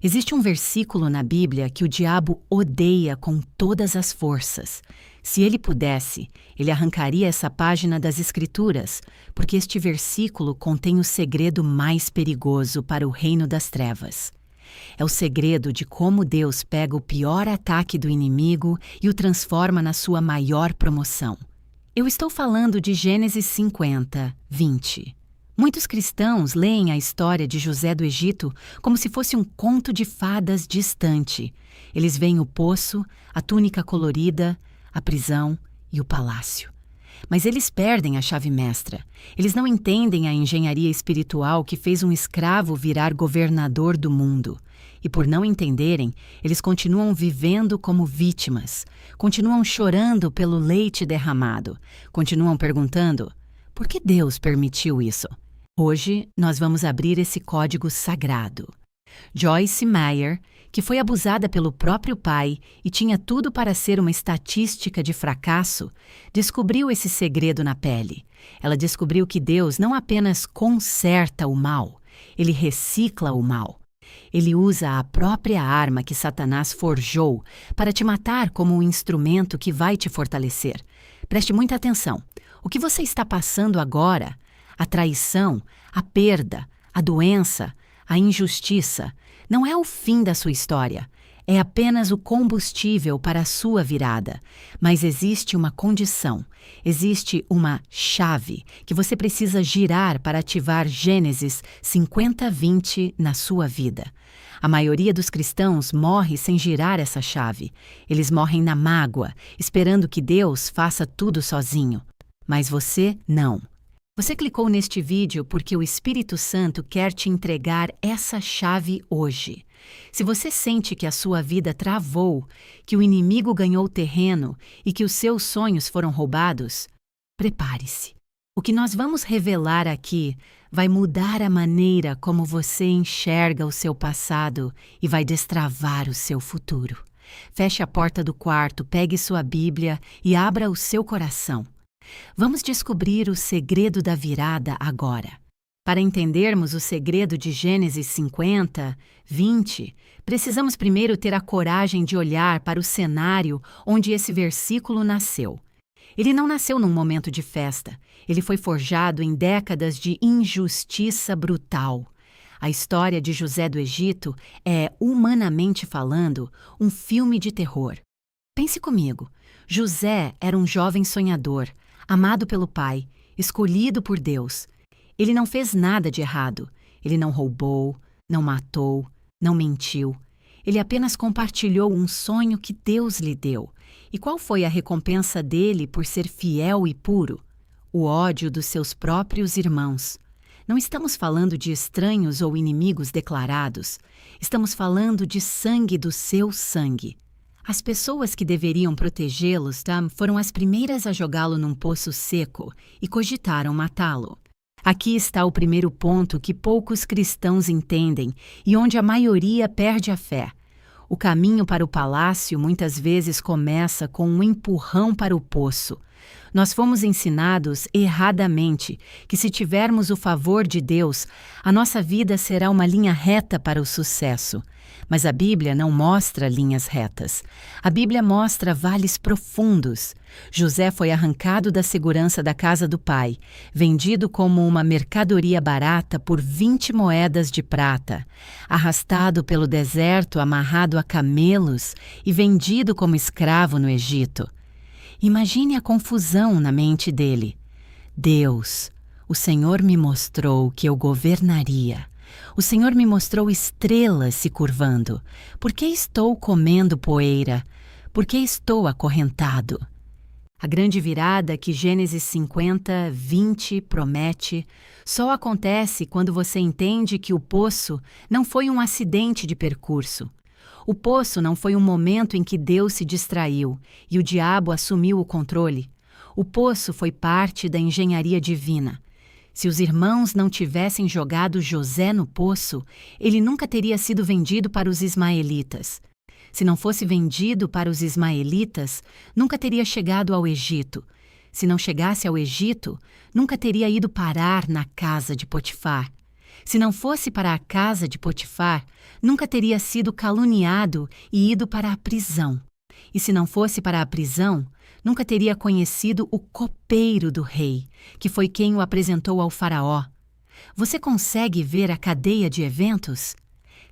Existe um versículo na Bíblia que o diabo odeia com todas as forças. Se ele pudesse, ele arrancaria essa página das Escrituras, porque este versículo contém o segredo mais perigoso para o reino das trevas. É o segredo de como Deus pega o pior ataque do inimigo e o transforma na sua maior promoção. Eu estou falando de Gênesis 50, 20. Muitos cristãos leem a história de José do Egito como se fosse um conto de fadas distante. Eles veem o poço, a túnica colorida, a prisão e o palácio. Mas eles perdem a chave mestra. Eles não entendem a engenharia espiritual que fez um escravo virar governador do mundo. E por não entenderem, eles continuam vivendo como vítimas, continuam chorando pelo leite derramado, continuam perguntando: por que Deus permitiu isso? Hoje, nós vamos abrir esse código sagrado. Joyce Meyer, que foi abusada pelo próprio pai e tinha tudo para ser uma estatística de fracasso, descobriu esse segredo na pele. Ela descobriu que Deus não apenas conserta o mal, ele recicla o mal. Ele usa a própria arma que Satanás forjou para te matar como um instrumento que vai te fortalecer. Preste muita atenção. O que você está passando agora, a traição, a perda, a doença, a injustiça, não é o fim da sua história. É apenas o combustível para a sua virada. Mas existe uma condição, existe uma chave que você precisa girar para ativar Gênesis 50:20 na sua vida. A maioria dos cristãos morre sem girar essa chave. Eles morrem na mágoa, esperando que Deus faça tudo sozinho. Mas você não. Você clicou neste vídeo porque o Espírito Santo quer te entregar essa chave hoje. Se você sente que a sua vida travou, que o inimigo ganhou terreno e que os seus sonhos foram roubados, prepare-se. O que nós vamos revelar aqui vai mudar a maneira como você enxerga o seu passado e vai destravar o seu futuro. Feche a porta do quarto, pegue sua Bíblia e abra o seu coração. Vamos descobrir o segredo da virada agora. Para entendermos o segredo de Gênesis 50, 20, precisamos primeiro ter a coragem de olhar para o cenário onde esse versículo nasceu. Ele não nasceu num momento de festa. Ele foi forjado em décadas de injustiça brutal. A história de José do Egito é, humanamente falando, um filme de terror. Pense comigo. José era um jovem sonhador, amado pelo pai, escolhido por Deus. Ele não fez nada de errado. Ele não roubou, não matou, não mentiu. Ele apenas compartilhou um sonho que Deus lhe deu. E qual foi a recompensa dele por ser fiel e puro? O ódio dos seus próprios irmãos. Não estamos falando de estranhos ou inimigos declarados. Estamos falando de sangue do seu sangue. As pessoas que deveriam protegê-los foram as primeiras a jogá-lo num poço seco e cogitaram matá-lo. Aqui está o primeiro ponto que poucos cristãos entendem e onde a maioria perde a fé. O caminho para o palácio muitas vezes começa com um empurrão para o poço. Nós fomos ensinados erradamente que se tivermos o favor de Deus, a nossa vida será uma linha reta para o sucesso. Mas a Bíblia não mostra linhas retas. A Bíblia mostra vales profundos. José foi arrancado da segurança da casa do pai, vendido como uma mercadoria barata por 20 moedas de prata, arrastado pelo deserto, amarrado a camelos e vendido como escravo no Egito. Imagine a confusão na mente dele. Deus, o Senhor me mostrou que eu governaria. O Senhor me mostrou estrelas se curvando. Por que estou comendo poeira? Por que estou acorrentado? A grande virada que Gênesis 50, 20 promete só acontece quando você entende que o poço não foi um acidente de percurso. O poço não foi um momento em que Deus se distraiu e o diabo assumiu o controle. O poço foi parte da engenharia divina. Se os irmãos não tivessem jogado José no poço, ele nunca teria sido vendido para os ismaelitas. Se não fosse vendido para os ismaelitas, nunca teria chegado ao Egito. Se não chegasse ao Egito, nunca teria ido parar na casa de Potifar. Se não fosse para a casa de Potifar, nunca teria sido caluniado e ido para a prisão. E se não fosse para a prisão, nunca teria conhecido o copeiro do rei, que foi quem o apresentou ao faraó. Você consegue ver a cadeia de eventos?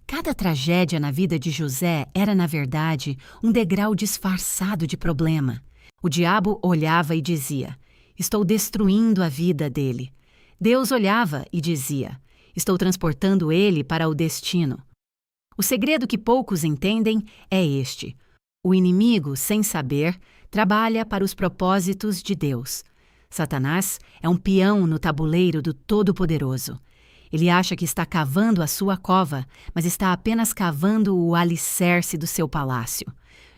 Cada tragédia na vida de José era, na verdade, um degrau disfarçado de problema. O diabo olhava e dizia: estou destruindo a vida dele. Deus olhava e dizia: estou transportando ele para o destino. O segredo que poucos entendem é este: o inimigo, sem saber, trabalha para os propósitos de Deus. Satanás é um peão no tabuleiro do Todo-Poderoso. Ele acha que está cavando a sua cova, mas está apenas cavando o alicerce do seu palácio.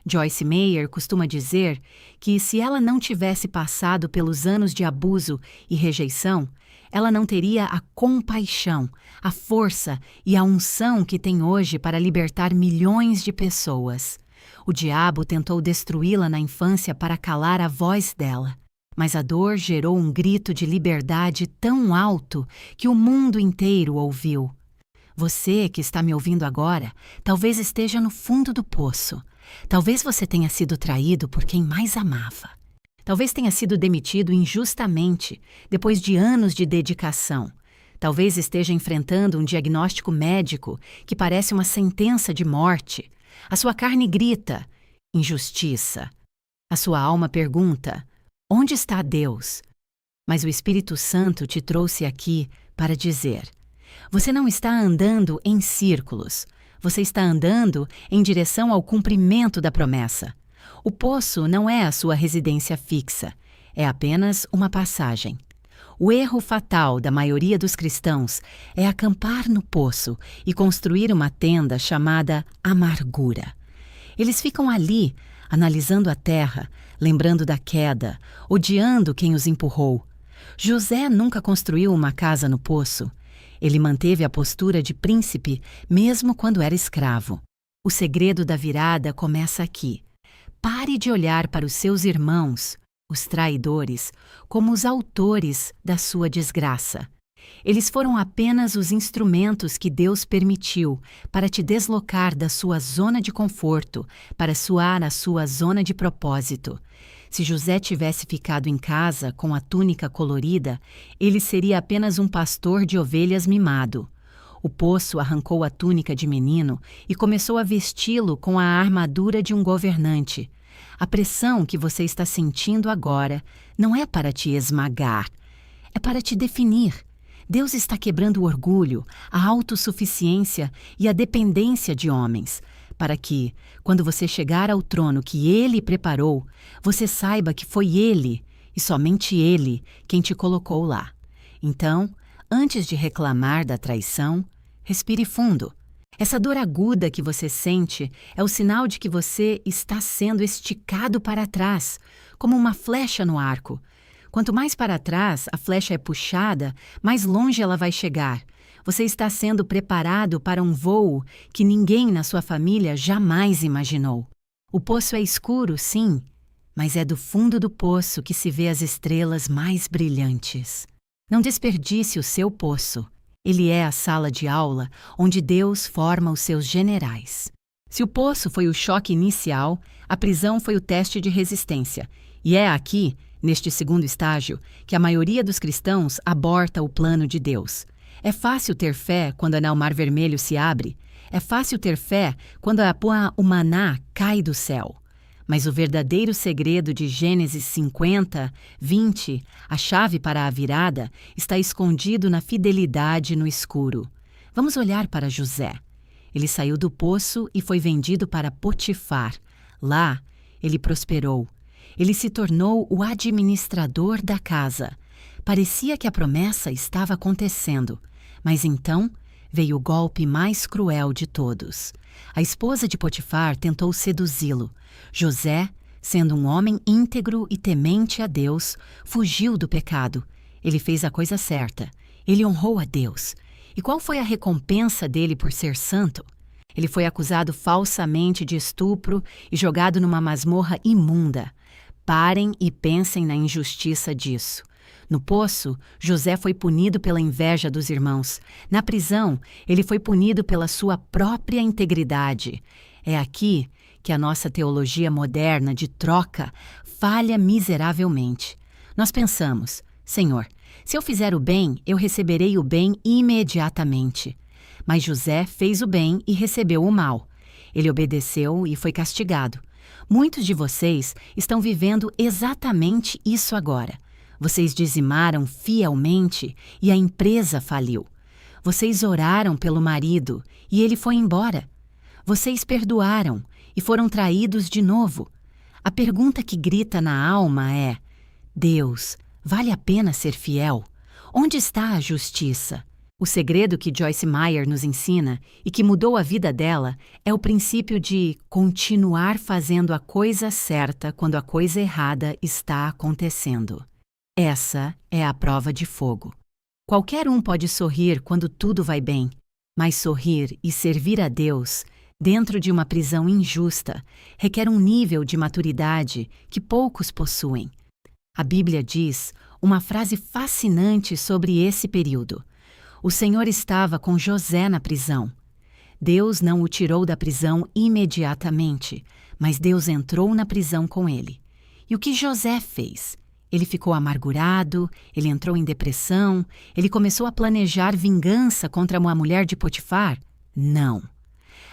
Joyce Meyer costuma dizer que se ela não tivesse passado pelos anos de abuso e rejeição, ela não teria a compaixão, a força e a unção que tem hoje para libertar milhões de pessoas. O diabo tentou destruí-la na infância para calar a voz dela. Mas a dor gerou um grito de liberdade tão alto que o mundo inteiro ouviu. Você que está me ouvindo agora, talvez esteja no fundo do poço. Talvez você tenha sido traído por quem mais amava. Talvez tenha sido demitido injustamente, depois de anos de dedicação. Talvez esteja enfrentando um diagnóstico médico que parece uma sentença de morte. A sua carne grita: injustiça. A sua alma pergunta: onde está Deus? Mas o Espírito Santo te trouxe aqui para dizer: você não está andando em círculos. Você está andando em direção ao cumprimento da promessa. O poço não é a sua residência fixa. É apenas uma passagem. O erro fatal da maioria dos cristãos é acampar no poço e construir uma tenda chamada amargura. Eles ficam ali, analisando a terra, lembrando da queda, odiando quem os empurrou. José nunca construiu uma casa no poço. Ele manteve a postura de príncipe mesmo quando era escravo. O segredo da virada começa aqui. Pare de olhar para os seus irmãos, os traidores, como os autores da sua desgraça. Eles foram apenas os instrumentos que Deus permitiu para te deslocar da sua zona de conforto para suar a sua zona de propósito. Se José tivesse ficado em casa com a túnica colorida, ele seria apenas um pastor de ovelhas mimado. O poço arrancou a túnica de menino e começou a vesti-lo com a armadura de um governante. A pressão que você está sentindo agora não é para te esmagar, é para te definir. Deus está quebrando o orgulho, a autossuficiência e a dependência de homens, para que, quando você chegar ao trono que Ele preparou, você saiba que foi Ele, e somente Ele, quem te colocou lá. Então, antes de reclamar da traição, respire fundo. Essa dor aguda que você sente é o sinal de que você está sendo esticado para trás, como uma flecha no arco. Quanto mais para trás a flecha é puxada, mais longe ela vai chegar. Você está sendo preparado para um voo que ninguém na sua família jamais imaginou. O poço é escuro, sim, mas é do fundo do poço que se vê as estrelas mais brilhantes. Não desperdice o seu poço. Ele é a sala de aula onde Deus forma os seus generais. Se o poço foi o choque inicial, a prisão foi o teste de resistência. E é aqui, neste segundo estágio, que a maioria dos cristãos aborta o plano de Deus. É fácil ter fé quando o Mar Vermelho se abre. É fácil ter fé quando o maná cai do céu. Mas o verdadeiro segredo de Gênesis 50, 20, a chave para a virada, está escondido na fidelidade no escuro. Vamos olhar para José. Ele saiu do poço e foi vendido para Potifar. Lá, ele prosperou. Ele se tornou o administrador da casa. Parecia que a promessa estava acontecendo, mas então veio o golpe mais cruel de todos. A esposa de Potifar tentou seduzi-lo. José, sendo um homem íntegro e temente a Deus, fugiu do pecado. Ele fez a coisa certa. Ele honrou a Deus. E qual foi a recompensa dele por ser santo? Ele foi acusado falsamente de estupro e jogado numa masmorra imunda. Parem e pensem na injustiça disso. No poço, José foi punido pela inveja dos irmãos. Na prisão, ele foi punido pela sua própria integridade. É aqui que a nossa teologia moderna de troca falha miseravelmente. Nós pensamos: Senhor, se eu fizer o bem, eu receberei o bem imediatamente. Mas José fez o bem e recebeu o mal. Ele obedeceu e foi castigado. Muitos de vocês estão vivendo exatamente isso agora. Vocês dizimaram fielmente e a empresa faliu. Vocês oraram pelo marido e ele foi embora. Vocês perdoaram e foram traídos de novo. A pergunta que grita na alma é: Deus, vale a pena ser fiel? Onde está a justiça? O segredo que Joyce Meyer nos ensina e que mudou a vida dela é o princípio de continuar fazendo a coisa certa quando a coisa errada está acontecendo. Essa é a prova de fogo. Qualquer um pode sorrir quando tudo vai bem, mas sorrir e servir a Deus dentro de uma prisão injusta requer um nível de maturidade que poucos possuem. A Bíblia diz uma frase fascinante sobre esse período. O Senhor estava com José na prisão. Deus não o tirou da prisão imediatamente, mas Deus entrou na prisão com ele. E o que José fez? Ele ficou amargurado, ele entrou em depressão, ele começou a planejar vingança contra uma mulher de Potifar? Não.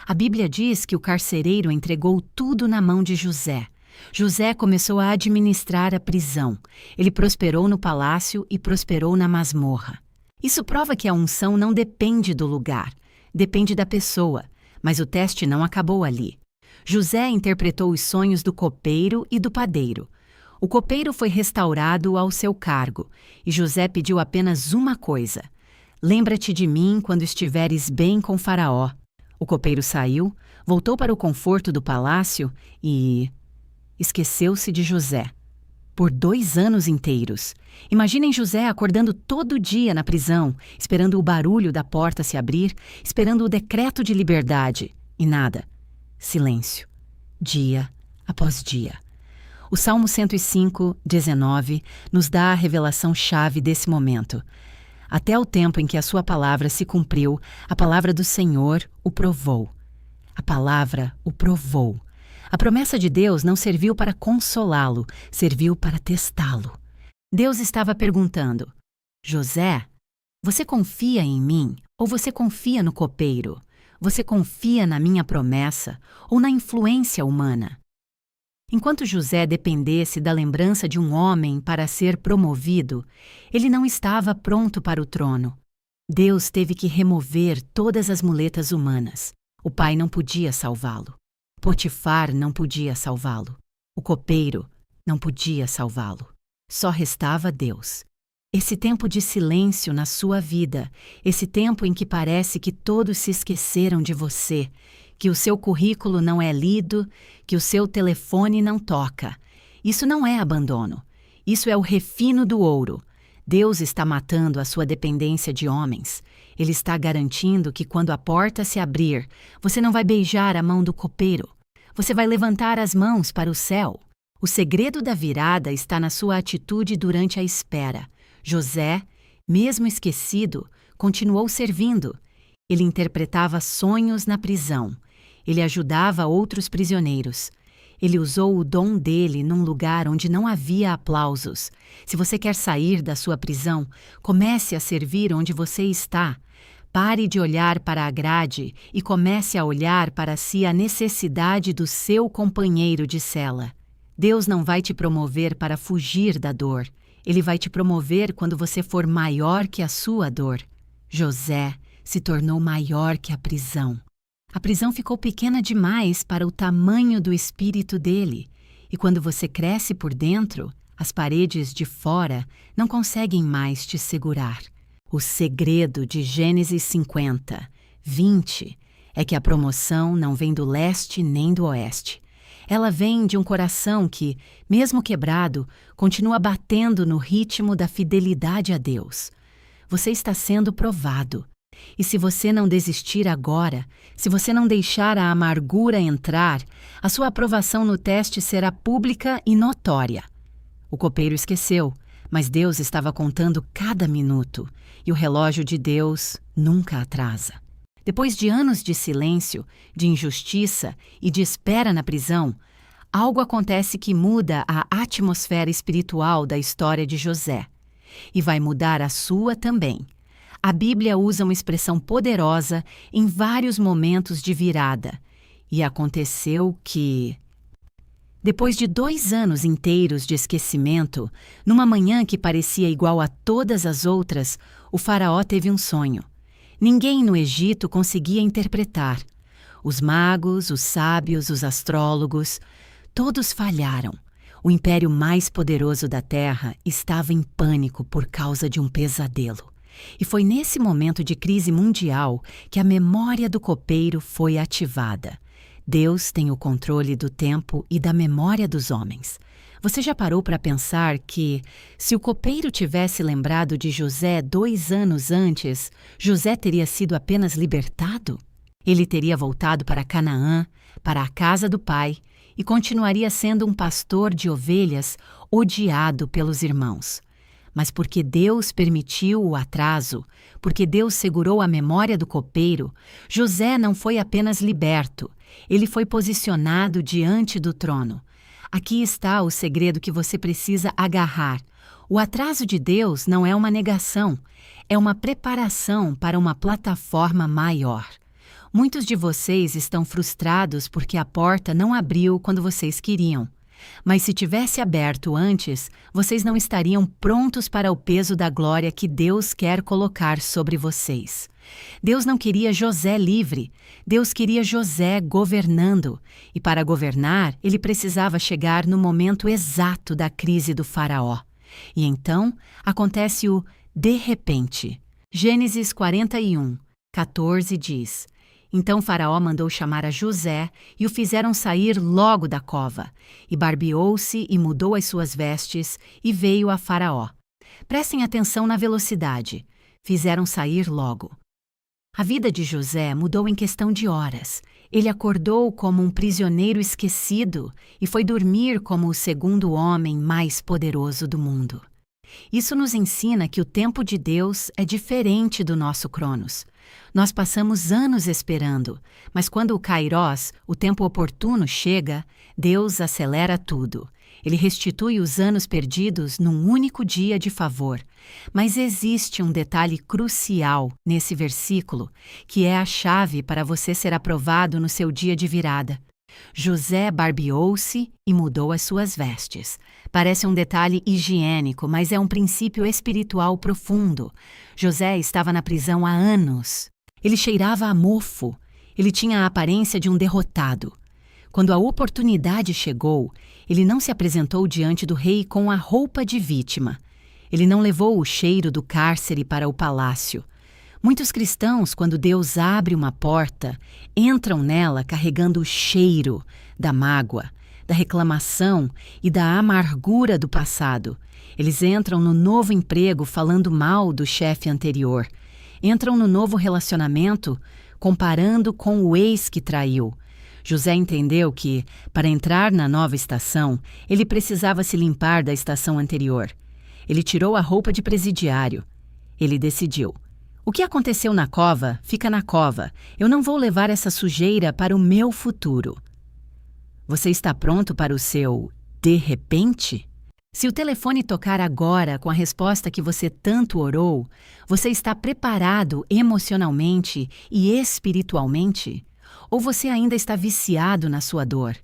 A Bíblia diz que o carcereiro entregou tudo na mão de José. José começou a administrar a prisão. Ele prosperou no palácio e prosperou na masmorra. Isso prova que a unção não depende do lugar, depende da pessoa, mas o teste não acabou ali. José interpretou os sonhos do copeiro e do padeiro. O copeiro foi restaurado ao seu cargo, e José pediu apenas uma coisa: lembra-te de mim quando estiveres bem com Faraó. O copeiro saiu, voltou para o conforto do palácio e esqueceu-se de José. Por 2 anos inteiros. Imaginem José acordando todo dia na prisão, esperando o barulho da porta se abrir, esperando o decreto de liberdade. E nada. Silêncio. Dia após dia. O Salmo 105, 19, nos dá a revelação-chave desse momento. Até o tempo em que a sua palavra se cumpriu, a palavra do Senhor o provou. A palavra o provou. A promessa de Deus não serviu para consolá-lo, serviu para testá-lo. Deus estava perguntando: José, você confia em mim ou você confia no copeiro? Você confia na minha promessa ou na influência humana? Enquanto José dependesse da lembrança de um homem para ser promovido, ele não estava pronto para o trono. Deus teve que remover todas as muletas humanas. O pai não podia salvá-lo. Potifar não podia salvá-lo. O copeiro não podia salvá-lo. Só restava Deus. Esse tempo de silêncio na sua vida, esse tempo em que parece que todos se esqueceram de você, que o seu currículo não é lido, que o seu telefone não toca. Isso não é abandono. Isso é o refino do ouro. Deus está matando a sua dependência de homens. Ele está garantindo que quando a porta se abrir, você não vai beijar a mão do copeiro. Você vai levantar as mãos para o céu. O segredo da virada está na sua atitude durante a espera. José, mesmo esquecido, continuou servindo. Ele interpretava sonhos na prisão. Ele ajudava outros prisioneiros. Ele usou o dom dele num lugar onde não havia aplausos. Se você quer sair da sua prisão, comece a servir onde você está. Pare de olhar para a grade e comece a olhar para si a necessidade do seu companheiro de cela. Deus não vai te promover para fugir da dor. Ele vai te promover quando você for maior que a sua dor. José se tornou maior que a prisão. A prisão ficou pequena demais para o tamanho do espírito dele. E quando você cresce por dentro, as paredes de fora não conseguem mais te segurar. O segredo de Gênesis 50, 20 é que a promoção não vem do leste nem do oeste. Ela vem de um coração que, mesmo quebrado, continua batendo no ritmo da fidelidade a Deus. Você está sendo provado. E se você não desistir agora, se você não deixar a amargura entrar, a sua aprovação no teste será pública e notória. O copeiro esqueceu, Mas Deus estava contando cada minuto, e o relógio de Deus nunca atrasa. Depois de anos de silêncio, de injustiça e de espera na prisão, algo acontece que muda a atmosfera espiritual da história de José. E vai mudar a sua também. A Bíblia usa uma expressão poderosa em vários momentos de virada. E aconteceu que, depois de 2 anos inteiros de esquecimento, numa manhã que parecia igual a todas as outras, o faraó teve um sonho. Ninguém no Egito conseguia interpretar. Os magos, os sábios, os astrólogos, todos falharam. O império mais poderoso da Terra estava em pânico por causa de um pesadelo. E foi nesse momento de crise mundial que a memória do copeiro foi ativada. Deus tem o controle do tempo e da memória dos homens. Você já parou para pensar que, se o copeiro tivesse lembrado de José 2 anos antes, José teria sido apenas libertado? Ele teria voltado para Canaã, para a casa do pai, e continuaria sendo um pastor de ovelhas odiado pelos irmãos. Mas porque Deus permitiu o atraso, porque Deus segurou a memória do copeiro, José não foi apenas liberto, ele foi posicionado diante do trono. Aqui está o segredo que você precisa agarrar. O atraso de Deus não é uma negação, é uma preparação para uma plataforma maior. Muitos de vocês estão frustrados porque a porta não abriu quando vocês queriam. Mas se tivesse aberto antes, vocês não estariam prontos para o peso da glória que Deus quer colocar sobre vocês. Deus não queria José livre, Deus queria José governando. E para governar, ele precisava chegar no momento exato da crise do faraó. E então, acontece o de repente. Gênesis 41, 14 diz: Então Faraó mandou chamar a José e o fizeram sair logo da cova. E barbeou-se e mudou as suas vestes e veio a Faraó. Prestem atenção na velocidade. Fizeram sair logo. A vida de José mudou em questão de horas. Ele acordou como um prisioneiro esquecido e foi dormir como o segundo homem mais poderoso do mundo. Isso nos ensina que o tempo de Deus é diferente do nosso Cronos. Nós passamos anos esperando, mas quando o Kairós, o tempo oportuno, chega, Deus acelera tudo. Ele restitui os anos perdidos num único dia de favor. Mas existe um detalhe crucial nesse versículo, que é a chave para você ser aprovado no seu dia de virada. José barbeou-se e mudou as suas vestes. Parece um detalhe higiênico, mas é um princípio espiritual profundo. José estava na prisão há anos. Ele cheirava a mofo. Ele tinha a aparência de um derrotado. Quando a oportunidade chegou, ele não se apresentou diante do rei com a roupa de vítima. Ele não levou o cheiro do cárcere para o palácio. Muitos cristãos, quando Deus abre uma porta, entram nela carregando o cheiro da mágoa, da reclamação e da amargura do passado. Eles entram no novo emprego falando mal do chefe anterior. Entram no novo relacionamento comparando com o ex que traiu. José entendeu que, para entrar na nova estação, ele precisava se limpar da estação anterior. Ele tirou a roupa de presidiário. Ele decidiu: o que aconteceu na cova, fica na cova. Eu não vou levar essa sujeira para o meu futuro. Você está pronto para o seu de repente? Se o telefone tocar agora com a resposta que você tanto orou, você está preparado emocionalmente e espiritualmente? Ou você ainda está viciado na sua dor?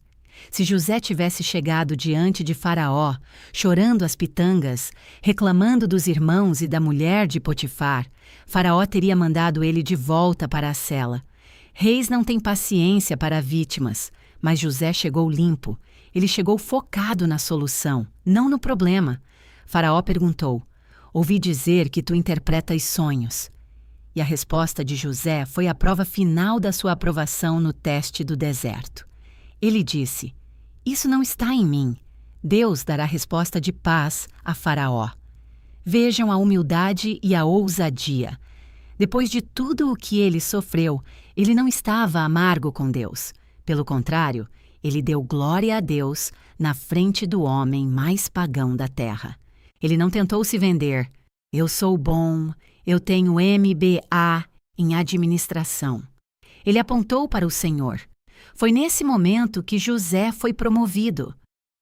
Se José tivesse chegado diante de Faraó, chorando as pitangas, reclamando dos irmãos e da mulher de Potifar, Faraó teria mandado ele de volta para a cela. Reis não têm paciência para vítimas, mas José chegou limpo. Ele chegou focado na solução, não no problema. Faraó perguntou: ouvi dizer que tu interpretas sonhos. E a resposta de José foi a prova final da sua aprovação no teste do deserto. Ele disse: isso não está em mim. Deus dará resposta de paz a Faraó. Vejam a humildade e a ousadia. Depois de tudo o que ele sofreu, ele não estava amargo com Deus. Pelo contrário, ele deu glória a Deus na frente do homem mais pagão da terra. Ele não tentou se vender. Eu sou bom, eu tenho MBA em administração. Ele apontou para o Senhor. Foi nesse momento que José foi promovido.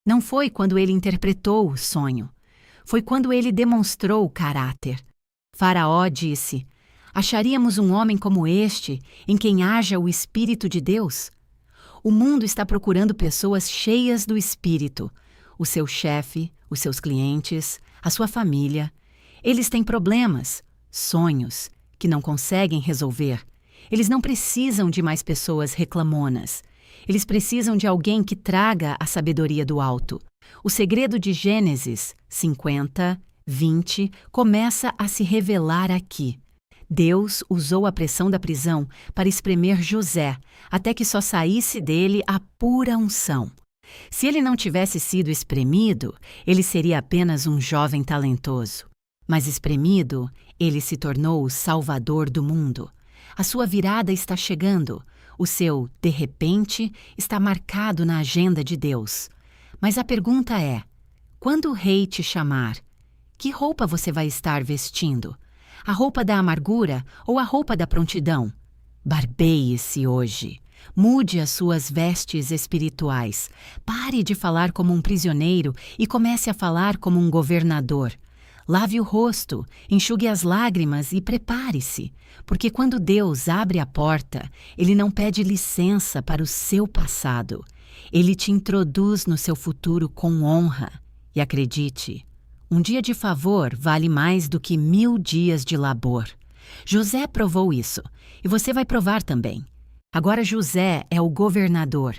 Não foi quando ele interpretou o sonho. Foi quando ele demonstrou o caráter. Faraó disse: acharíamos um homem como este, em quem haja o Espírito de Deus? O mundo está procurando pessoas cheias do Espírito. O seu chefe, os seus clientes, a sua família. Eles têm problemas, sonhos, que não conseguem resolver. Eles não precisam de mais pessoas reclamonas. Eles precisam de alguém que traga a sabedoria do alto. O segredo de Gênesis 50, 20 começa a se revelar aqui. Deus usou a pressão da prisão para espremer José, até que só saísse dele a pura unção. Se ele não tivesse sido espremido, ele seria apenas um jovem talentoso. Mas espremido, ele se tornou o salvador do mundo. A sua virada está chegando. O seu de repente está marcado na agenda de Deus. Mas a pergunta é: quando o rei te chamar, que roupa você vai estar vestindo? A roupa da amargura ou a roupa da prontidão? Barbeie-se hoje. Mude as suas vestes espirituais. Pare de falar como um prisioneiro e comece a falar como um governador. Lave o rosto, enxugue as lágrimas e prepare-se, porque quando Deus abre a porta, Ele não pede licença para o seu passado. Ele te introduz no seu futuro com honra. E acredite, um dia de favor vale mais do que 1000 dias de labor. José provou isso, e você vai provar também. Agora José é o governador.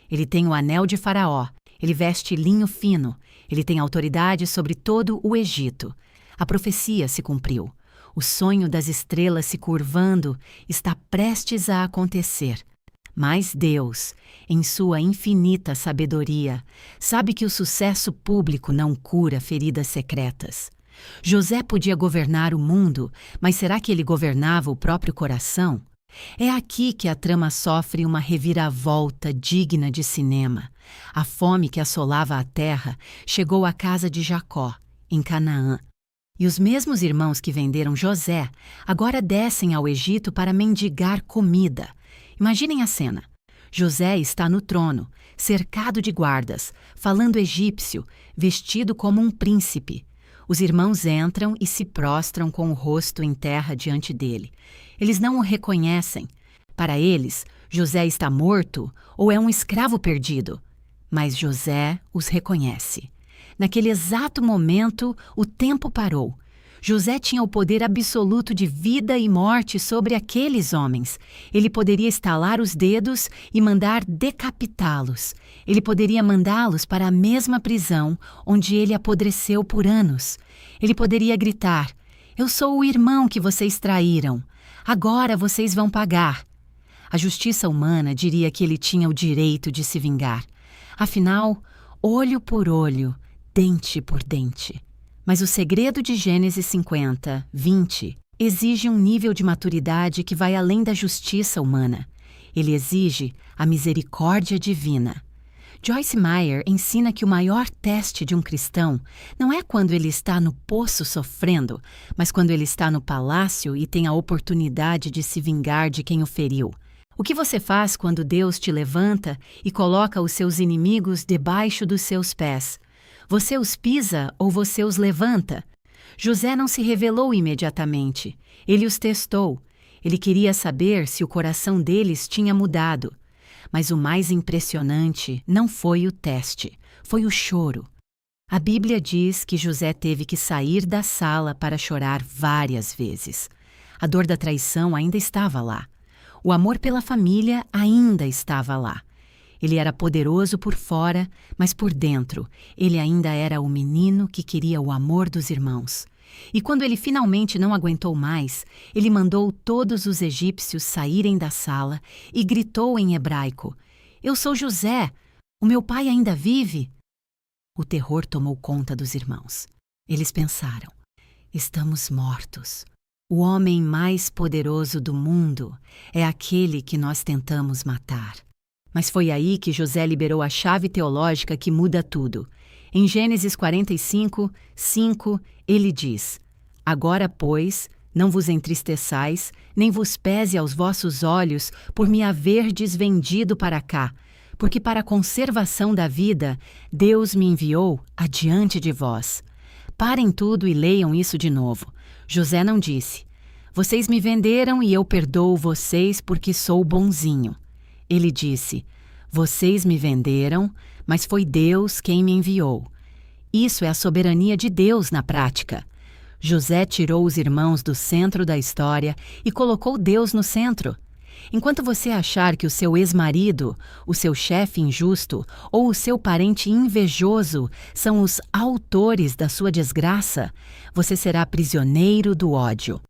Ele tem o anel de Faraó, ele veste linho fino, ele tem autoridade sobre todo o Egito. A profecia se cumpriu. O sonho das estrelas se curvando está prestes a acontecer. Mas Deus, em sua infinita sabedoria, sabe que o sucesso público não cura feridas secretas. José podia governar o mundo, mas será que ele governava o próprio coração? É aqui que a trama sofre uma reviravolta digna de cinema. A fome que assolava a terra chegou à casa de Jacó, em Canaã. E os mesmos irmãos que venderam José agora descem ao Egito para mendigar comida. Imaginem a cena. José está no trono, cercado de guardas, falando egípcio, vestido como um príncipe. Os irmãos entram e se prostram com o rosto em terra diante dele. Eles não o reconhecem. Para eles, José está morto ou é um escravo perdido. Mas José os reconhece. Naquele exato momento, o tempo parou. José tinha o poder absoluto de vida e morte sobre aqueles homens. Ele poderia estalar os dedos e mandar decapitá-los. Ele poderia mandá-los para a mesma prisão onde ele apodreceu por anos. Ele poderia gritar: "Eu sou o irmão que vocês traíram. Agora vocês vão pagar." A justiça humana diria que ele tinha o direito de se vingar. Afinal, olho por olho, dente por dente. Mas o segredo de Gênesis 50, 20 exige um nível de maturidade que vai além da justiça humana. Ele exige a misericórdia divina. Joyce Meyer ensina que o maior teste de um cristão não é quando ele está no poço sofrendo, mas quando ele está no palácio e tem a oportunidade de se vingar de quem o feriu. O que você faz quando Deus te levanta e coloca os seus inimigos debaixo dos seus pés? Você os pisa ou você os levanta? José não se revelou imediatamente. Ele os testou. Ele queria saber se o coração deles tinha mudado. Mas o mais impressionante não foi o teste, foi o choro. A Bíblia diz que José teve que sair da sala para chorar várias vezes. A dor da traição ainda estava lá. O amor pela família ainda estava lá. Ele era poderoso por fora, mas por dentro, ele ainda era o menino que queria o amor dos irmãos. E quando ele finalmente não aguentou mais, ele mandou todos os egípcios saírem da sala e gritou em hebraico: "Eu sou José! O meu pai ainda vive?" O terror tomou conta dos irmãos. Eles pensaram: "Estamos mortos. O homem mais poderoso do mundo é aquele que nós tentamos matar." Mas foi aí que José liberou a chave teológica que muda tudo. Em Gênesis 45, 5, ele diz: Agora, pois, não vos entristeçais, nem vos pese aos vossos olhos por me haverdes vendido para cá, porque para a conservação da vida Deus me enviou adiante de vós. Parem tudo e leiam isso de novo. José não disse: Vocês me venderam e eu perdoo vocês porque sou bonzinho. Ele disse: Vocês me venderam, mas foi Deus quem me enviou. Isso é a soberania de Deus na prática. José tirou os irmãos do centro da história e colocou Deus no centro. Enquanto você achar que o seu ex-marido, o seu chefe injusto ou o seu parente invejoso são os autores da sua desgraça, você será prisioneiro do ódio.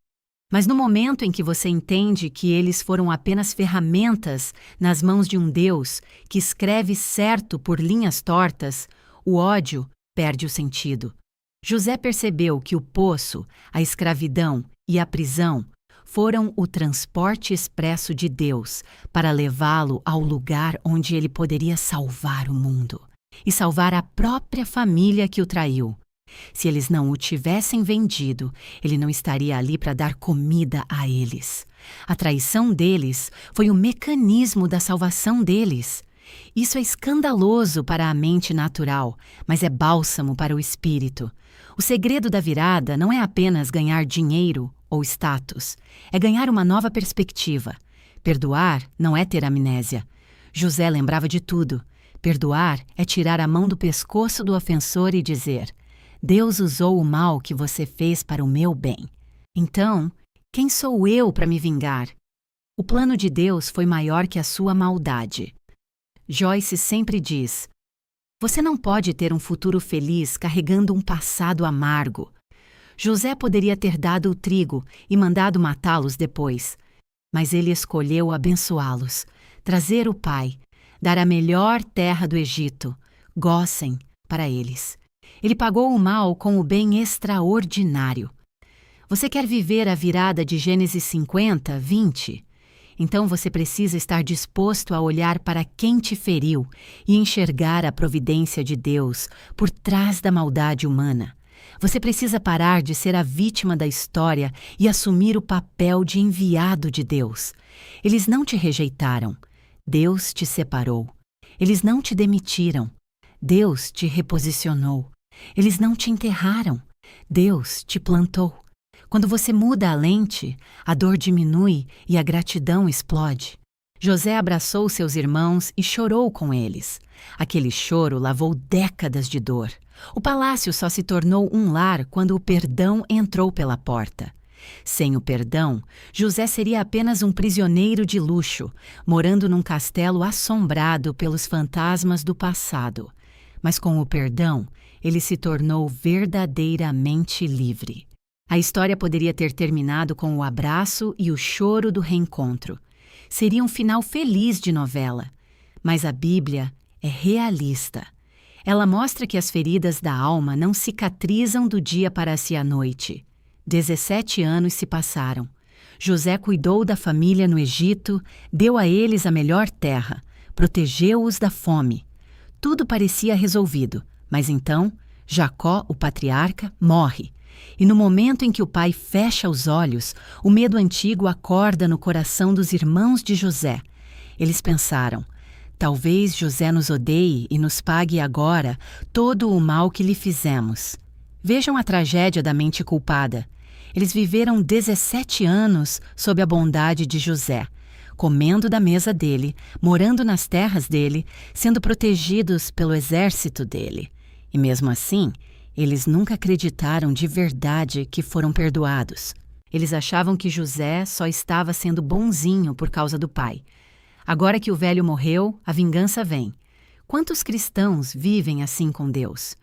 Mas no momento em que você entende que eles foram apenas ferramentas nas mãos de um Deus que escreve certo por linhas tortas, o ódio perde o sentido. José percebeu que o poço, a escravidão e a prisão foram o transporte expresso de Deus para levá-lo ao lugar onde ele poderia salvar o mundo e salvar a própria família que o traiu. Se eles não o tivessem vendido, ele não estaria ali para dar comida a eles. A traição deles foi o mecanismo da salvação deles. Isso é escandaloso para a mente natural, mas é bálsamo para o espírito. O segredo da virada não é apenas ganhar dinheiro ou status, é ganhar uma nova perspectiva. Perdoar não é ter amnésia. José lembrava de tudo. Perdoar é tirar a mão do pescoço do ofensor e dizer: Deus usou o mal que você fez para o meu bem. Então, quem sou eu para me vingar? O plano de Deus foi maior que a sua maldade. Joyce sempre diz: Você não pode ter um futuro feliz carregando um passado amargo. José poderia ter dado o trigo e mandado matá-los depois, mas ele escolheu abençoá-los, trazer o pai, dar a melhor terra do Egito, Gósen, para eles. Ele pagou o mal com o bem extraordinário. Você quer viver a virada de Gênesis 50, 20? Então você precisa estar disposto a olhar para quem te feriu e enxergar a providência de Deus por trás da maldade humana. Você precisa parar de ser a vítima da história e assumir o papel de enviado de Deus. Eles não te rejeitaram. Deus te separou. Eles não te demitiram. Deus te reposicionou. Eles não te enterraram. Deus te plantou. Quando você muda a lente, a dor diminui e a gratidão explode. José abraçou seus irmãos e chorou com eles. Aquele choro lavou décadas de dor. O palácio só se tornou um lar quando o perdão entrou pela porta. Sem o perdão, José seria apenas um prisioneiro de luxo, morando num castelo assombrado pelos fantasmas do passado. Mas com o perdão, ele se tornou verdadeiramente livre. A história poderia ter terminado com o abraço e o choro do reencontro. Seria um final feliz de novela. Mas a Bíblia é realista. Ela mostra que as feridas da alma não cicatrizam do dia para a noite. 17 anos se passaram. José cuidou da família no Egito, deu a eles a melhor terra, protegeu-os da fome. Tudo parecia resolvido, mas então Jacó, o patriarca, morre. E no momento em que o pai fecha os olhos, o medo antigo acorda no coração dos irmãos de José. Eles pensaram: talvez José nos odeie e nos pague agora todo o mal que lhe fizemos. Vejam a tragédia da mente culpada. Eles viveram 17 anos sob a bondade de José, comendo da mesa dele, morando nas terras dele, sendo protegidos pelo exército dele. E mesmo assim, eles nunca acreditaram de verdade que foram perdoados. Eles achavam que José só estava sendo bonzinho por causa do pai. Agora que o velho morreu, a vingança vem. Quantos cristãos vivem assim com Deus?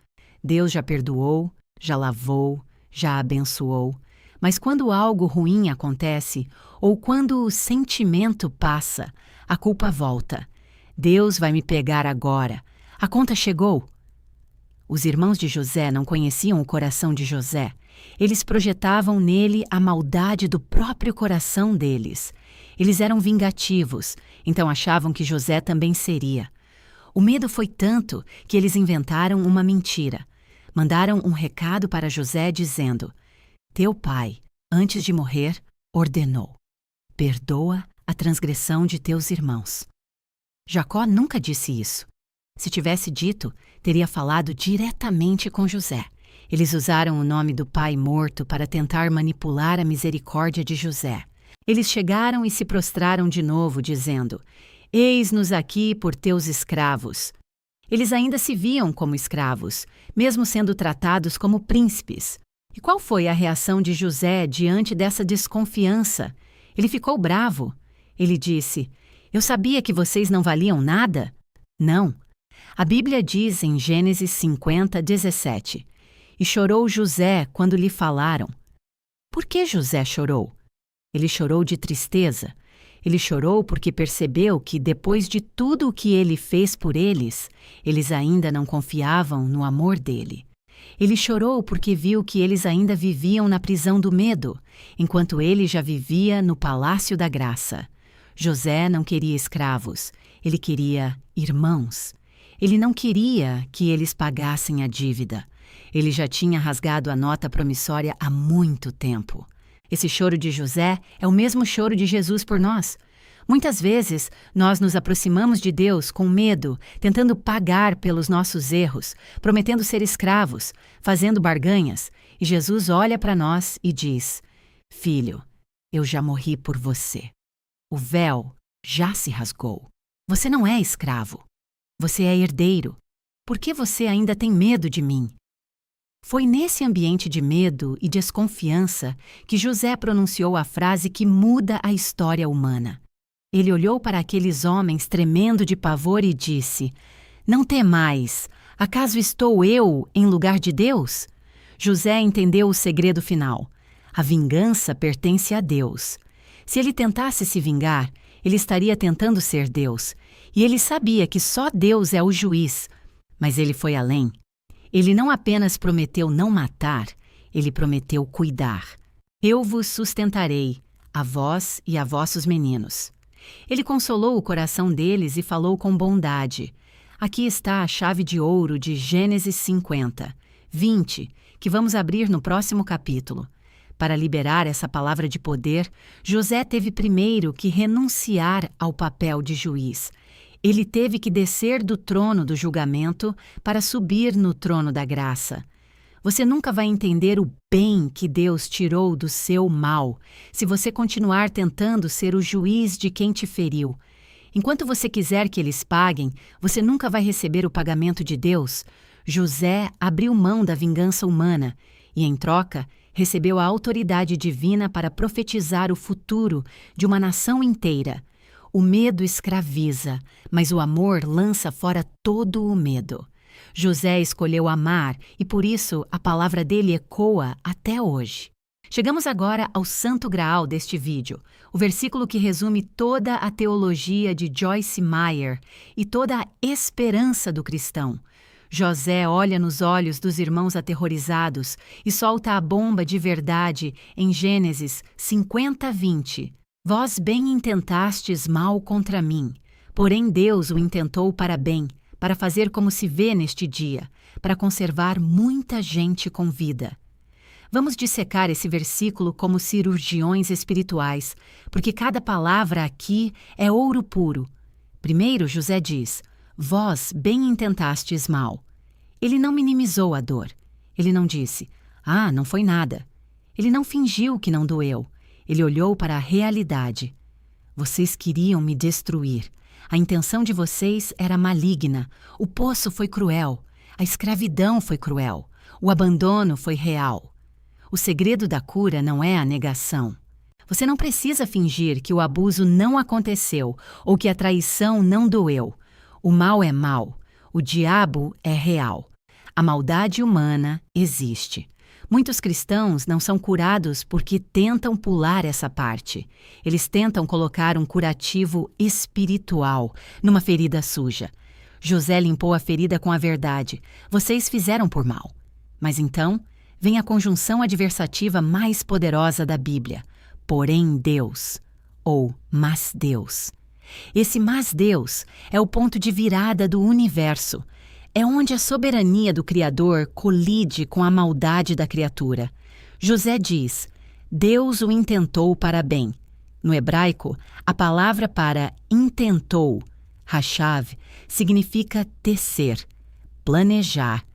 Deus já perdoou, já lavou, já abençoou. Mas quando algo ruim acontece, ou quando o sentimento passa, a culpa volta. Deus vai me pegar agora. A conta chegou. Os irmãos de José não conheciam o coração de José. Eles projetavam nele a maldade do próprio coração deles. Eles eram vingativos, então achavam que José também seria. O medo foi tanto que eles inventaram uma mentira. Mandaram um recado para José dizendo: Teu pai, antes de morrer, ordenou: perdoa a transgressão de teus irmãos. Jacó nunca disse isso. Se tivesse dito, teria falado diretamente com José. Eles usaram o nome do pai morto para tentar manipular a misericórdia de José. Eles chegaram e se prostraram de novo, dizendo: Eis-nos aqui por teus escravos. Eles ainda se viam como escravos, mesmo sendo tratados como príncipes. E qual foi a reação de José diante dessa desconfiança? Ele ficou bravo. Ele disse: Eu sabia que vocês não valiam nada? Não. A Bíblia diz em Gênesis 50, 17: E chorou José quando lhe falaram. Por que José chorou? Ele chorou de tristeza. Ele chorou porque percebeu que, depois de tudo o que ele fez por eles, eles ainda não confiavam no amor dele. Ele chorou porque viu que eles ainda viviam na prisão do medo, enquanto ele já vivia no palácio da graça. José não queria escravos, ele queria irmãos. Ele não queria que eles pagassem a dívida. Ele já tinha rasgado a nota promissória há muito tempo. Esse choro de José é o mesmo choro de Jesus por nós. Muitas vezes, nós nos aproximamos de Deus com medo, tentando pagar pelos nossos erros, prometendo ser escravos, fazendo barganhas, e Jesus olha para nós e diz: Filho, eu já morri por você. O véu já se rasgou. Você não é escravo. Você é herdeiro. Por que você ainda tem medo de mim? Foi nesse ambiente de medo e desconfiança que José pronunciou a frase que muda a história humana. Ele olhou para aqueles homens tremendo de pavor e disse: Não temais, acaso estou eu em lugar de Deus? José entendeu o segredo final. A vingança pertence a Deus. Se ele tentasse se vingar, ele estaria tentando ser Deus. E ele sabia que só Deus é o juiz. Mas ele foi além. Ele não apenas prometeu não matar, ele prometeu cuidar. Eu vos sustentarei, a vós e a vossos meninos. Ele consolou o coração deles e falou com bondade. Aqui está a chave de ouro de Gênesis 50, 20, que vamos abrir no próximo capítulo. Para liberar essa palavra de poder, José teve primeiro que renunciar ao papel de juiz. Ele teve que descer do trono do julgamento para subir no trono da graça. Você nunca vai entender o bem que Deus tirou do seu mal se você continuar tentando ser o juiz de quem te feriu. Enquanto você quiser que eles paguem, você nunca vai receber o pagamento de Deus. José abriu mão da vingança humana e, em troca, recebeu a autoridade divina para profetizar o futuro de uma nação inteira. O medo escraviza, mas o amor lança fora todo o medo. José escolheu amar e, por isso, a palavra dele ecoa até hoje. Chegamos agora ao santo graal deste vídeo, o versículo que resume toda a teologia de Joyce Meyer e toda a esperança do cristão. José olha nos olhos dos irmãos aterrorizados e solta a bomba de verdade em Gênesis 50, 20. Vós bem intentastes mal contra mim, porém Deus o intentou para bem, para fazer como se vê neste dia, para conservar muita gente com vida. Vamos dissecar esse versículo como cirurgiões espirituais, porque cada palavra aqui é ouro puro. Primeiro, José diz: vós bem intentastes mal. Ele não minimizou a dor. Ele não disse: não foi nada. Ele não fingiu que não doeu. Ele olhou para a realidade. Vocês queriam me destruir. A intenção de vocês era maligna. O poço foi cruel. A escravidão foi cruel. O abandono foi real. O segredo da cura não é a negação. Você não precisa fingir que o abuso não aconteceu ou que a traição não doeu. O mal é mal. O diabo é real. A maldade humana existe. Muitos cristãos não são curados porque tentam pular essa parte. Eles tentam colocar um curativo espiritual numa ferida suja. José limpou a ferida com a verdade. Vocês fizeram por mal. Mas então, vem a conjunção adversativa mais poderosa da Bíblia. Porém Deus, ou mas Deus. Esse mas Deus é o ponto de virada do universo. É onde a soberania do Criador colide com a maldade da criatura. José diz: Deus o intentou para bem. No hebraico, a palavra para intentou, hashav, significa tecer, planejar,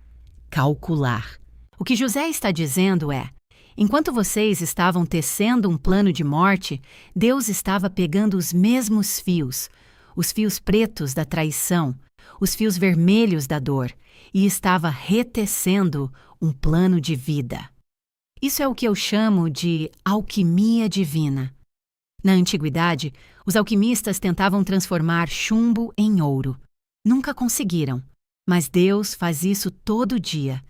calcular. O que José está dizendo é: enquanto vocês estavam tecendo um plano de morte, Deus estava pegando os mesmos fios, os fios pretos da traição, os fios vermelhos da dor, e estava retecendo um plano de vida. Isso é o que eu chamo de alquimia divina. Na antiguidade, os alquimistas tentavam transformar chumbo em ouro. Nunca conseguiram, mas Deus faz isso todo dia.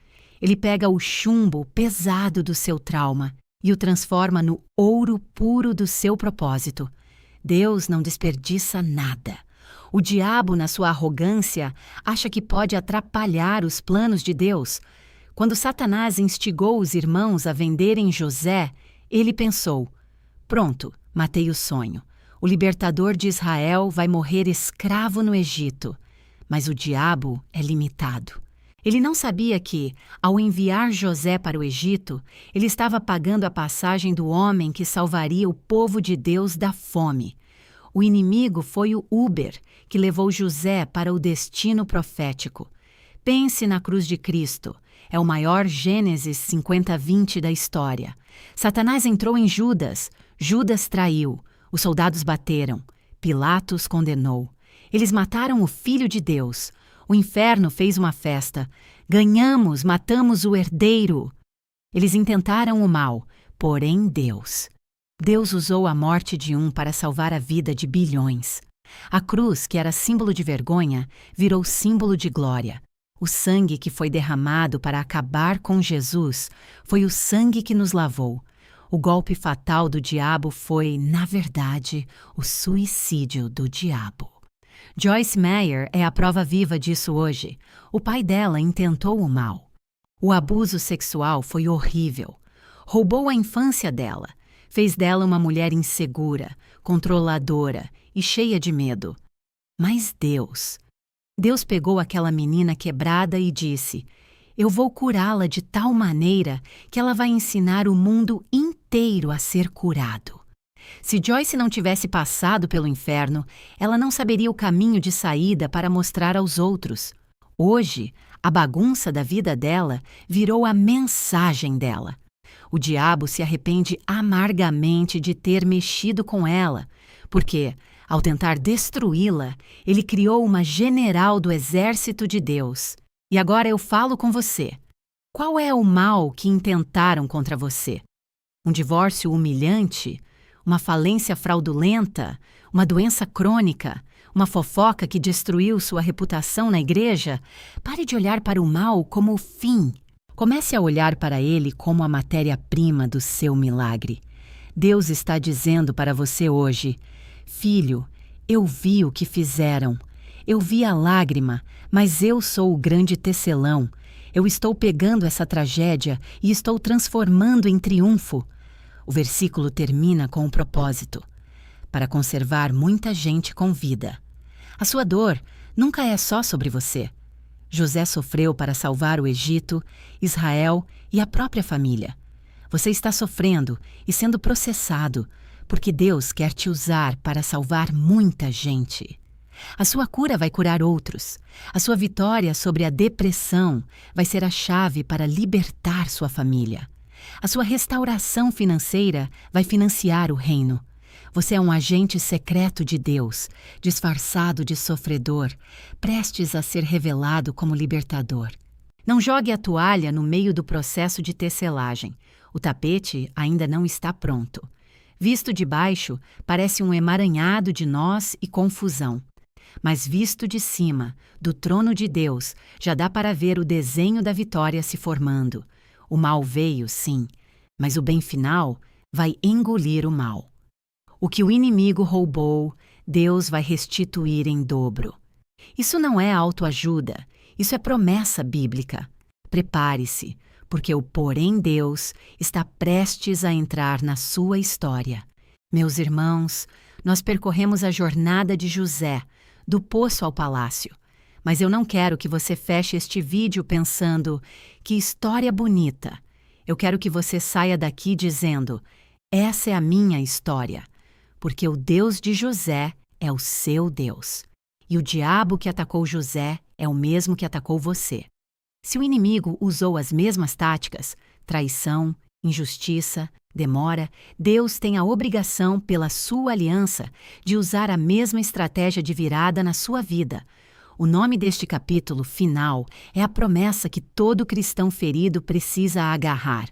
Ele pega o chumbo pesado do seu trauma e o transforma no ouro puro do seu propósito. Deus não desperdiça nada. O diabo, na sua arrogância, acha que pode atrapalhar os planos de Deus. Quando Satanás instigou os irmãos a venderem José, ele pensou: pronto, matei o sonho. O libertador de Israel vai morrer escravo no Egito. Mas o diabo é limitado. Ele não sabia que, ao enviar José para o Egito, ele estava pagando a passagem do homem que salvaria o povo de Deus da fome. O inimigo foi o Uber, que levou José para o destino profético. Pense na cruz de Cristo. É o maior Gênesis 50:20 da história. Satanás entrou em Judas. Judas traiu. Os soldados bateram. Pilatos condenou. Eles mataram o Filho de Deus. O inferno fez uma festa. Ganhamos, matamos o herdeiro. Eles intentaram o mal, porém Deus usou a morte de um para salvar a vida de bilhões. A cruz, que era símbolo de vergonha, virou símbolo de glória. O sangue que foi derramado para acabar com Jesus foi o sangue que nos lavou. O golpe fatal do diabo foi, na verdade, o suicídio do diabo. Joyce Meyer é a prova viva disso hoje. O pai dela intentou o mal. O abuso sexual foi horrível. Roubou a infância dela. Fez dela uma mulher insegura, controladora e cheia de medo. Mas Deus pegou aquela menina quebrada e disse: eu vou curá-la de tal maneira que ela vai ensinar o mundo inteiro a ser curado. Se Joyce não tivesse passado pelo inferno, ela não saberia o caminho de saída para mostrar aos outros. Hoje, a bagunça da vida dela virou a mensagem dela. O diabo se arrepende amargamente de ter mexido com ela, porque, ao tentar destruí-la, ele criou uma general do exército de Deus. E agora eu falo com você. Qual é o mal que intentaram contra você? Um divórcio humilhante? Uma falência fraudulenta? Uma doença crônica? Uma fofoca que destruiu sua reputação na igreja? Pare de olhar para o mal como o fim. Comece a olhar para ele como a matéria-prima do seu milagre. Deus está dizendo para você hoje: filho, eu vi o que fizeram. Eu vi a lágrima, mas eu sou o grande tecelão. Eu estou pegando essa tragédia e estou transformando em triunfo. O versículo termina com um propósito: para conservar muita gente com vida. A sua dor nunca é só sobre você. José sofreu para salvar o Egito, Israel e a própria família. Você está sofrendo e sendo processado, porque Deus quer te usar para salvar muita gente. A sua cura vai curar outros. A sua vitória sobre a depressão vai ser a chave para libertar sua família. A sua restauração financeira vai financiar o reino. Você é um agente secreto de Deus, disfarçado de sofredor, prestes a ser revelado como libertador. Não jogue a toalha no meio do processo de tecelagem. O tapete ainda não está pronto. Visto de baixo, parece um emaranhado de nós e confusão. Mas visto de cima, do trono de Deus, já dá para ver o desenho da vitória se formando. O mal veio, sim, mas o bem final vai engolir o mal. O que o inimigo roubou, Deus vai restituir em dobro. Isso não é autoajuda, isso é promessa bíblica. Prepare-se, porque o porém Deus está prestes a entrar na sua história. Meus irmãos, nós percorremos a jornada de José, do poço ao palácio. Mas eu não quero que você feche este vídeo pensando, que história bonita. Eu quero que você saia daqui dizendo, essa é a minha história. Porque o Deus de José é o seu Deus. E o diabo que atacou José é o mesmo que atacou você. Se o inimigo usou as mesmas táticas, traição, injustiça, demora, Deus tem a obrigação, pela sua aliança, de usar a mesma estratégia de virada na sua vida. O nome deste capítulo final é a promessa que todo cristão ferido precisa agarrar.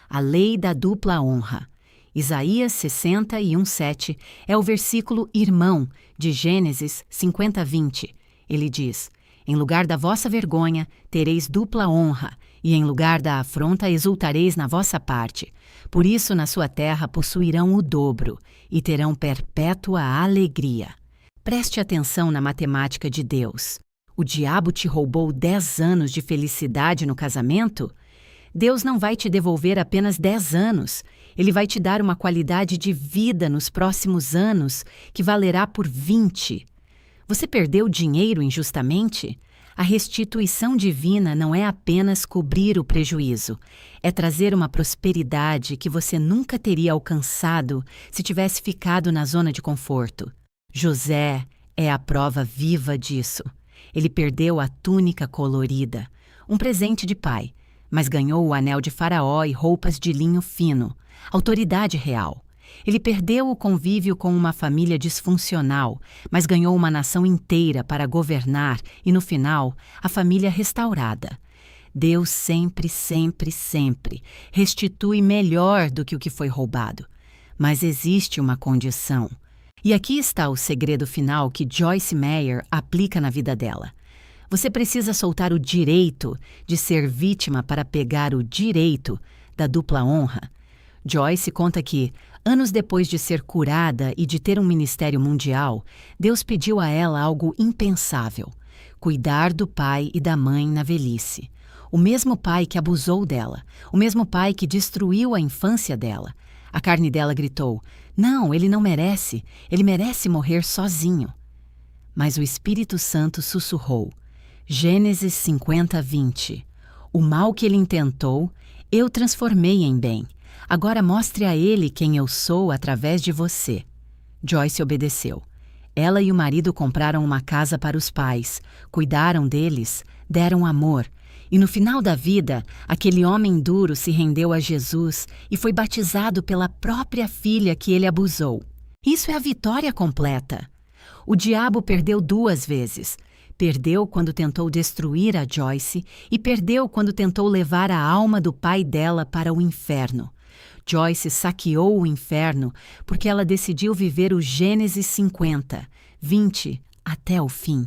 A lei da dupla honra. Isaías 60:7 é o versículo irmão de Gênesis 50:20. Ele diz, em lugar da vossa vergonha, tereis dupla honra, e em lugar da afronta exultareis na vossa parte. Por isso na sua terra possuirão o dobro, e terão perpétua alegria. Preste atenção na matemática de Deus. O diabo te roubou 10 anos de felicidade no casamento? Deus não vai te devolver apenas 10 anos. Ele vai te dar uma qualidade de vida nos próximos anos que valerá por 20. Você perdeu dinheiro injustamente? A restituição divina não é apenas cobrir o prejuízo, é trazer uma prosperidade que você nunca teria alcançado se tivesse ficado na zona de conforto. José é a prova viva disso. Ele perdeu a túnica colorida, um presente de pai, mas ganhou o anel de Faraó e roupas de linho fino, autoridade real. Ele perdeu o convívio com uma família disfuncional, mas ganhou uma nação inteira para governar e, no final, a família restaurada. Deus sempre, sempre, sempre restitui melhor do que o que foi roubado. Mas existe uma condição. E aqui está o segredo final que Joyce Meyer aplica na vida dela. Você precisa soltar o direito de ser vítima para pegar o direito da dupla honra. Joyce conta que, anos depois de ser curada e de ter um ministério mundial, Deus pediu a ela algo impensável: cuidar do pai e da mãe na velhice. O mesmo pai que abusou dela, o mesmo pai que destruiu a infância dela. A carne dela gritou, não, ele não merece, ele merece morrer sozinho. Mas o Espírito Santo sussurrou, Gênesis 50:20, o mal que ele intentou, eu transformei em bem. Agora mostre a ele quem eu sou através de você. Joyce obedeceu. Ela e o marido compraram uma casa para os pais, cuidaram deles, deram amor. E no final da vida, aquele homem duro se rendeu a Jesus e foi batizado pela própria filha que ele abusou. Isso é a vitória completa. O diabo perdeu 2 vezes. Perdeu quando tentou destruir a Joyce e perdeu quando tentou levar a alma do pai dela para o inferno. Joyce saqueou o inferno porque ela decidiu viver o Gênesis 50:20 até o fim.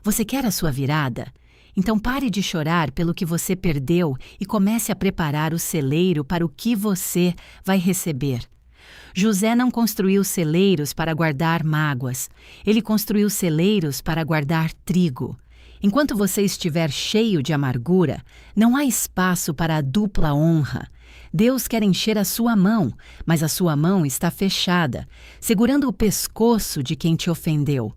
Você quer a sua virada? Então pare de chorar pelo que você perdeu e comece a preparar o celeiro para o que você vai receber. José não construiu celeiros para guardar mágoas. Ele construiu celeiros para guardar trigo. Enquanto você estiver cheio de amargura, não há espaço para a dupla honra. Deus quer encher a sua mão, mas a sua mão está fechada, segurando o pescoço de quem te ofendeu.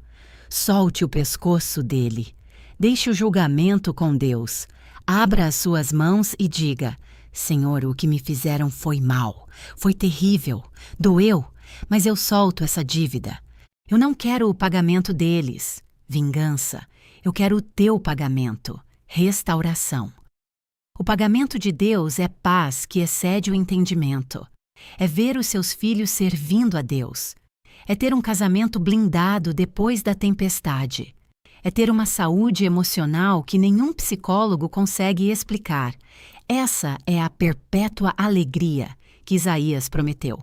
Solte o pescoço dele. Deixe o julgamento com Deus. Abra as suas mãos e diga, Senhor, o que me fizeram foi mal, foi terrível, doeu, mas eu solto essa dívida. Eu não quero o pagamento deles, vingança. Eu quero o teu pagamento, restauração. O pagamento de Deus é paz que excede o entendimento. É ver os seus filhos servindo a Deus. É ter um casamento blindado depois da tempestade. É ter uma saúde emocional que nenhum psicólogo consegue explicar. Essa é a perpétua alegria que Isaías prometeu.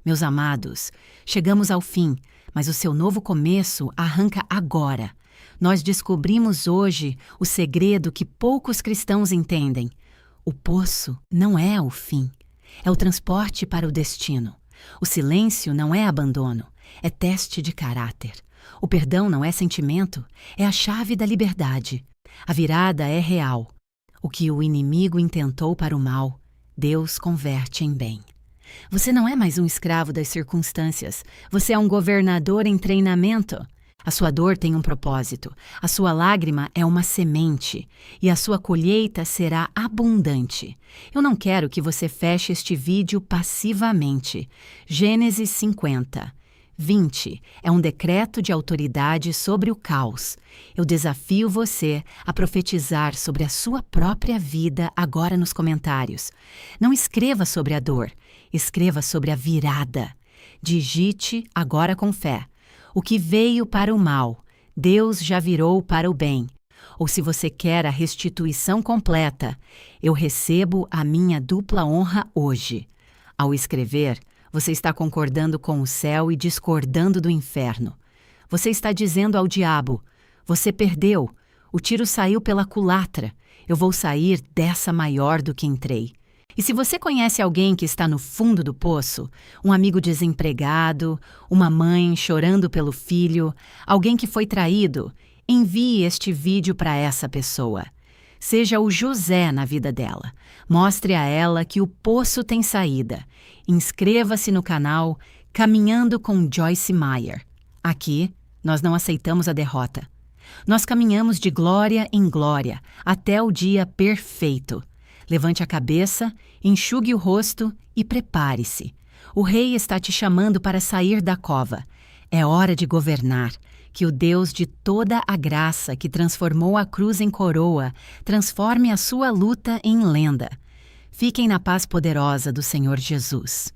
Meus amados, chegamos ao fim, mas o seu novo começo arranca agora. Nós descobrimos hoje o segredo que poucos cristãos entendem. O poço não é o fim, é o transporte para o destino. O silêncio não é abandono, é teste de caráter. O perdão não é sentimento, é a chave da liberdade. A virada é real. O que o inimigo intentou para o mal, Deus converte em bem. Você não é mais um escravo das circunstâncias. Você é um governador em treinamento. A sua dor tem um propósito. A sua lágrima é uma semente. E a sua colheita será abundante. Eu não quero que você feche este vídeo passivamente. Gênesis 50. 20 é um decreto de autoridade sobre o caos. Eu desafio você a profetizar sobre a sua própria vida agora nos comentários. Não escreva sobre a dor, escreva sobre a virada. Digite agora com fé. O que veio para o mal, Deus já virou para o bem. Ou se você quer a restituição completa, eu recebo a minha dupla honra hoje. Ao escrever, você está concordando com o céu e discordando do inferno. Você está dizendo ao diabo: você perdeu, o tiro saiu pela culatra, eu vou sair dessa maior do que entrei. E se você conhece alguém que está no fundo do poço, um amigo desempregado, uma mãe chorando pelo filho, alguém que foi traído, envie este vídeo para essa pessoa. Seja o José na vida dela. Mostre a ela que o poço tem saída. Inscreva-se no canal Caminhando com Joyce Meyer. Aqui, nós não aceitamos a derrota. Nós caminhamos de glória em glória até o dia perfeito. Levante a cabeça, enxugue o rosto e prepare-se. O rei está te chamando para sair da cova. É hora de governar. Que o Deus de toda a graça que transformou a cruz em coroa transforme a sua luta em lenda. Fiquem na paz poderosa do Senhor Jesus.